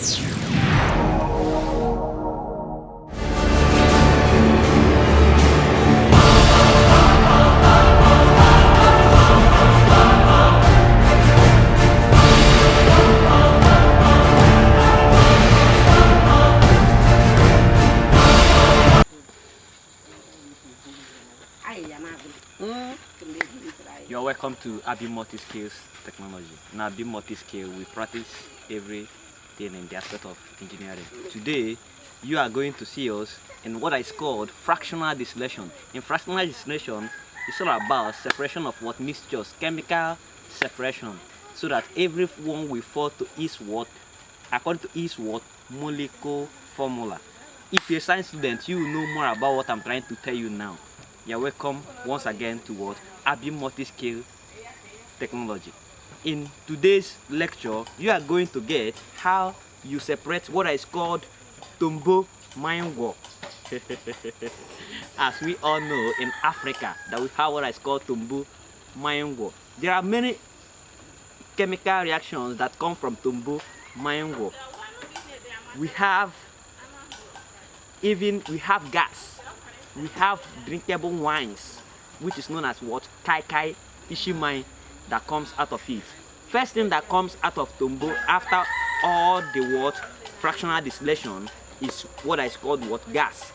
You're welcome to Abiim multi-skills technology. Now, Abiim multi-scale, we practice everything in the aspect of engineering. Today, you are going to see us in what is called fractional distillation. In fractional distillation, it's all about separation of what mixtures, chemical separation, so that everyone will fall to its what, according to its what molecule formula. If you're a science student, you will know more about what I'm trying to tell you now. You're welcome once again to what Abiim multi-scale technology. In today's lecture, you are going to get how you separate what is called TOMBO mango. As we all know, in Africa, that we have what is called TOMBO mango. There are many chemical reactions that come from TOMBO mango. We have gas. We have drinkable wines, which is known as what? ISI-KAIKAI mine that comes out of it. First thing that comes out of TOMBO after all the what fractional distillation is what is called what? Gas.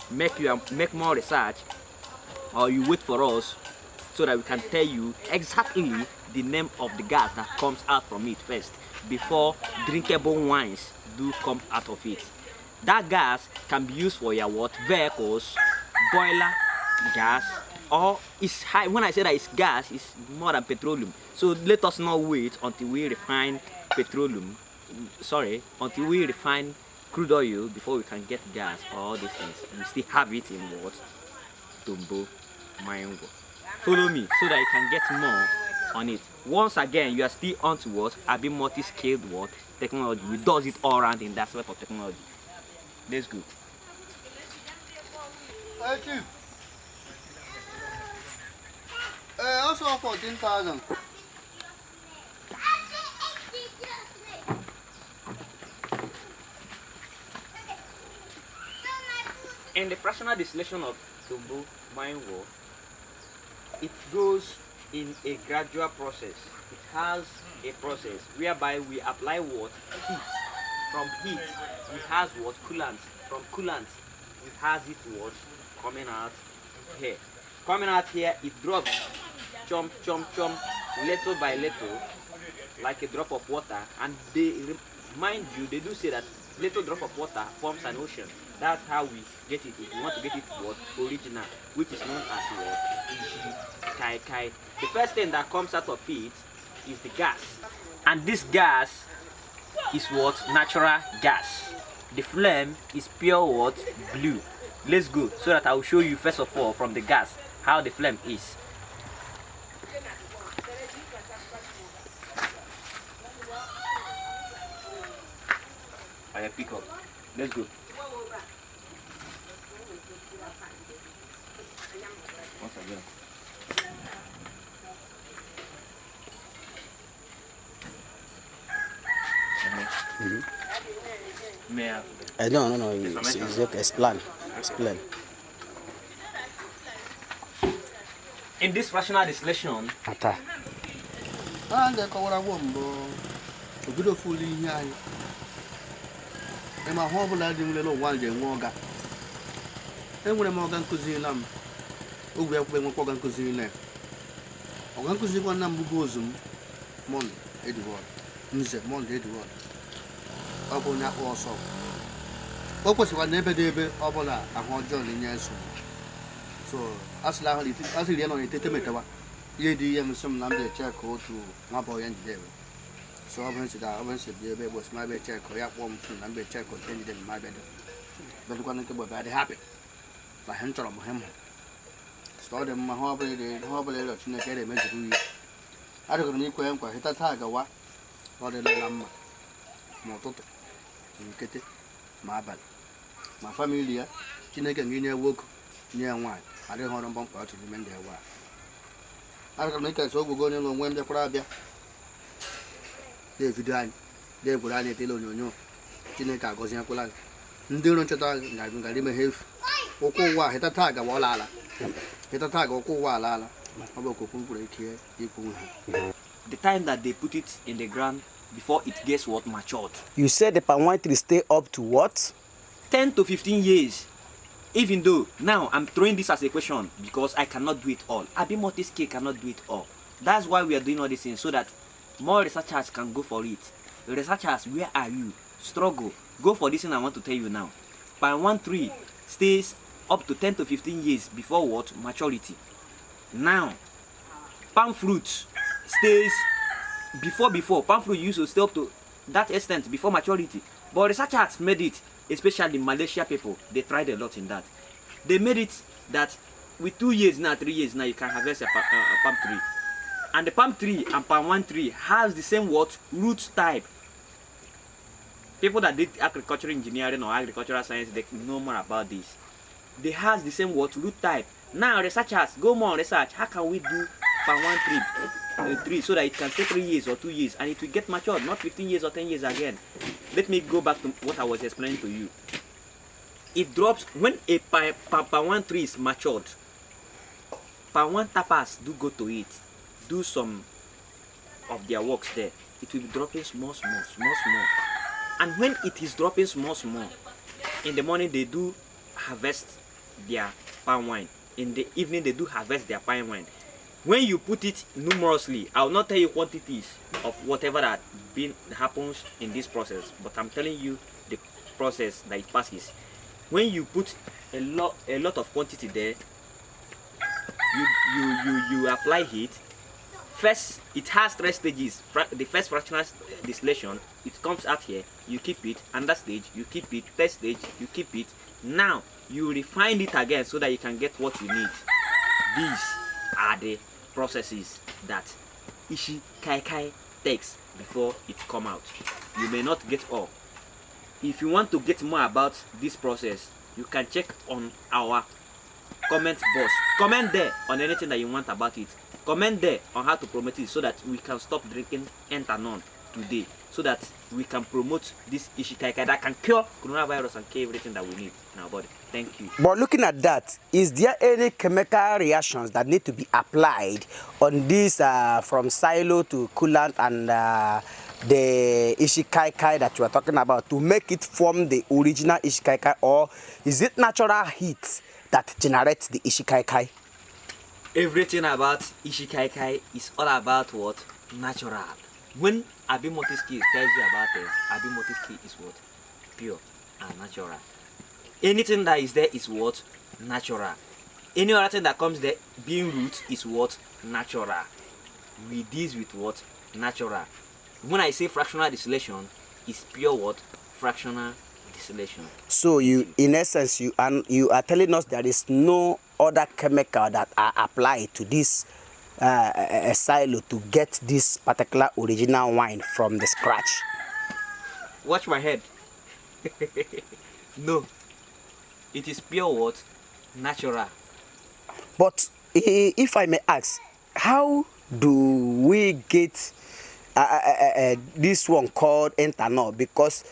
Make more research, or you wait for us so that we can tell you exactly the name of the gas that comes out from it first before drinkable wines do come out of it. That gas can be used for your what? Vehicles, boiler gas, or it's high. When I say that it's gas, it's more than petroleum. So let us not wait until we refine petroleum. Until we refine crude oil before we can get gas or all these things. We still have it in what? TOMBO mango. Follow me so that you can get more on it. Once again, you are still on to what? Abiim multi-scaled what? Technology. We does it all around in that sort of technology. Let's go. Thank you. Also 14,000. In the fractional distillation of TOMBO mango, it goes in a gradual process. It has a process whereby we apply what? Heat. From heat, we has what? Coolant. From coolant, it has it what? Coming out here. Coming out here, it drops chomp, little by little, like a drop of water. And they mind you, they do say that little drop of water forms an ocean. That's how we get it. If you want to get it what? Original, which is known as what? ISI-KAIKAI. The first thing that comes out of it is the gas. And this gas is what? Natural gas. The flame is pure what? Blue. Let's go so that I will show you first of all from the gas how the flame is. I pick up. Let's go. Once again. No. It's okay. Explain. In this fractional distillation, And the Kawara Wombo, a good fully here. And my horrible idea little one day Morgan. And when a Morgan cuisine lamb, who we have been Morgan cuisine. Morgan cuisine one number goes Mon Edward. Mr. Mon Edward. Upon that also. What was one never did upon a hot journey in Yasu. So, as loudly as the end of the Lady and some number charcoal to my boy and David. So I went to that. I went to the baby was my bed charcoal, warm to number charcoal, changed in my bed. But one of them very happy. By Hunter of him. Started my horrible little chinny made I don't need to inquire, hit a tiger what? Or the lamb. Mototo. You get it? My bad. My family, Chineke near work near one. I don't want to bump out to the men there. I don't make us over going on when the crab. They could die. They would only tell you. Chineke agọzi akwụla ndị iro nchọta ngara ime ha efu ụkwụ ụwa hịta taa gawa ọla ala hịta taa ga ụkwụ ụwa ala ala ọ bụ okwu mkpụrụ ike ikwu ha. The time that they put it in the ground before it gets what matured. You said the palm wine tree stay up to what? 10 to 15 years. Even though now I'm throwing this as a question because I cannot do it all. Abiim cannot do it all. That's why we are doing all these things, so that more researchers can go for it. Researchers, where are you? Struggle. Go for this thing I want to tell you now. Palm wine tree stays up to 10 to 15 years before what? Maturity. Now, palm fruit stays before palm fruit used to stay up to that extent before maturity. But researchers made it, especially Malaysia people, they tried a lot in that. They made it that with 2 years now, 3 years now, you can harvest a palm tree. And the palm tree and palm wine tree has the same what? Root type. People that did agricultural engineering or agricultural science, they know more about this. They has the same what? Root type. Now researchers, go more on research. How can we do palm wine tree so that it can stay 3 years or 2 years and it will get matured, not 15 years or 10 years again? Let me go back to what I was explaining to you. It drops when a palm wine tree is matured. Palm wine tappers do go to it, do some of their works there. It will be dropping small. And when it is dropping small, in the morning they do harvest their palm wine. In the evening they do harvest their palm wine. When you put it numerously, I will not tell you quantities of whatever that happens in this process, but I'm telling you the process that it passes. When you put a lot of quantity there, you apply heat. First, it has 3 stages. The first fractional distillation, it comes out here, you keep it, and that stage, you keep it, third stage, you keep it. Now, you refine it again so that you can get what you need. These are the processes that ISI-KAIKAI takes before it come out. You may not get all. If you want to get more about this process, you can check on our comment box. Comment there on anything that you want about it. Comment there on how to promote it so that we can stop drinking ethanol today, so that we can promote this ISI-KAIKAI that can cure coronavirus and cure everything that we need in our body. Thank you. But looking at that, is there any chemical reactions that need to be applied on this from silo to coolant and the ISI-KAIKAI that you are talking about to make it form the original ISI-KAIKAI, or is it natural heat that generates the ISI-KAIKAI? Everything about ISI-KAIKAI is all about what? Natural. When Abiim tells you about it, Abiim is what? Pure and natural. Anything that is there is what? Natural. Any other thing that comes there, being root, is what? Natural. We deal with what? Natural. When I say fractional distillation, it's pure what? Fractional distillation. So you, in essence, you are telling us there is no other chemical that are applied to this silo to get this particular original wine from the scratch. Watch my head. No, it is pure what? Natural. But if I may ask, how do we get this one called ethanol? Because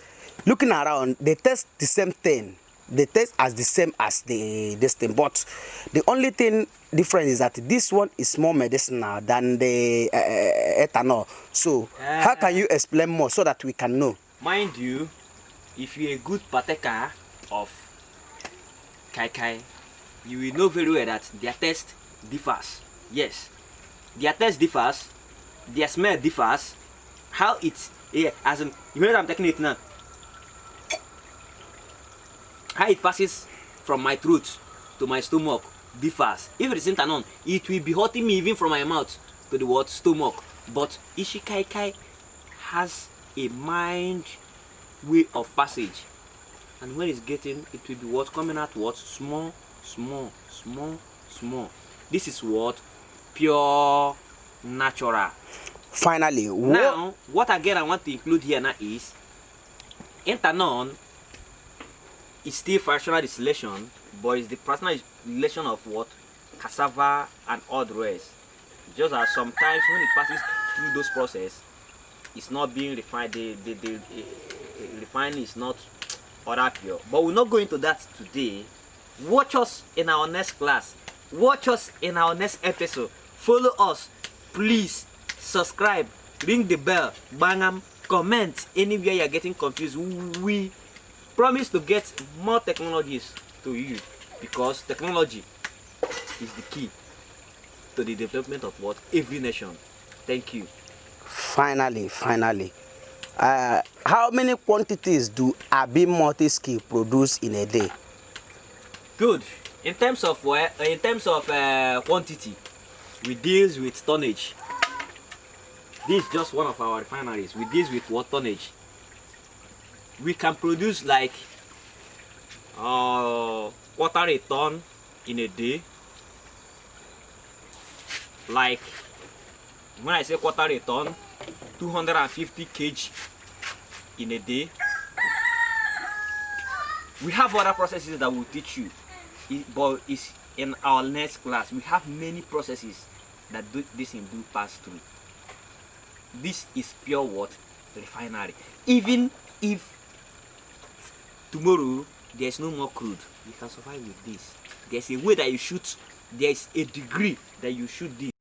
looking around, they taste the same thing. They taste as the same as this thing, but the only thing different is that this one is more medicinal than the ethanol. So how can you explain more so that we can know? Mind you, if you're a good partaker of KAIKAI, you will know very well that their taste differs. Yes, their taste differs, their smell differs. How it's, yeah, as in, you know that I'm taking it now. How it passes from my throat to my stomach differs. If it is ethanol, it will be hurting me even from my mouth to the what? Stomach. But ISI-KAIKAI has a mild way of passage, and when it's getting, it will be what? Coming out what? Small. This is what? Pure natural. Finally, now what again I want to include here now is ethanol is still fractional distillation, but it's the fractional distillation of what? Cassava and all the rest. Just as sometimes when it passes through those processes, it's not being refined. refining is not other pure. But we're not going to that today. Watch us in our next class. Watch us in our next episode. Follow us. Please subscribe. Ring the bell. Bang 'em. Comment anywhere you're getting confused. We promise to get more technologies to you, because technology is the key to the development of what every nation. Thank you. Finally, how many quantities do Abiim multi-skill produce in a day? Good. In terms of quantity, we deal with tonnage. This is just one of our refineries. We deal with what tonnage. We can produce like quarter a ton in a day. Like when I say quarter a ton, 250 kg in a day. We have other processes that will teach you, but it's in our next class. We have many processes that this in do pass through. This is pure what? Refinery. Even if tomorrow there's no more crude, you can survive with this. There's a way that you shoot. There's a degree that you shoot this.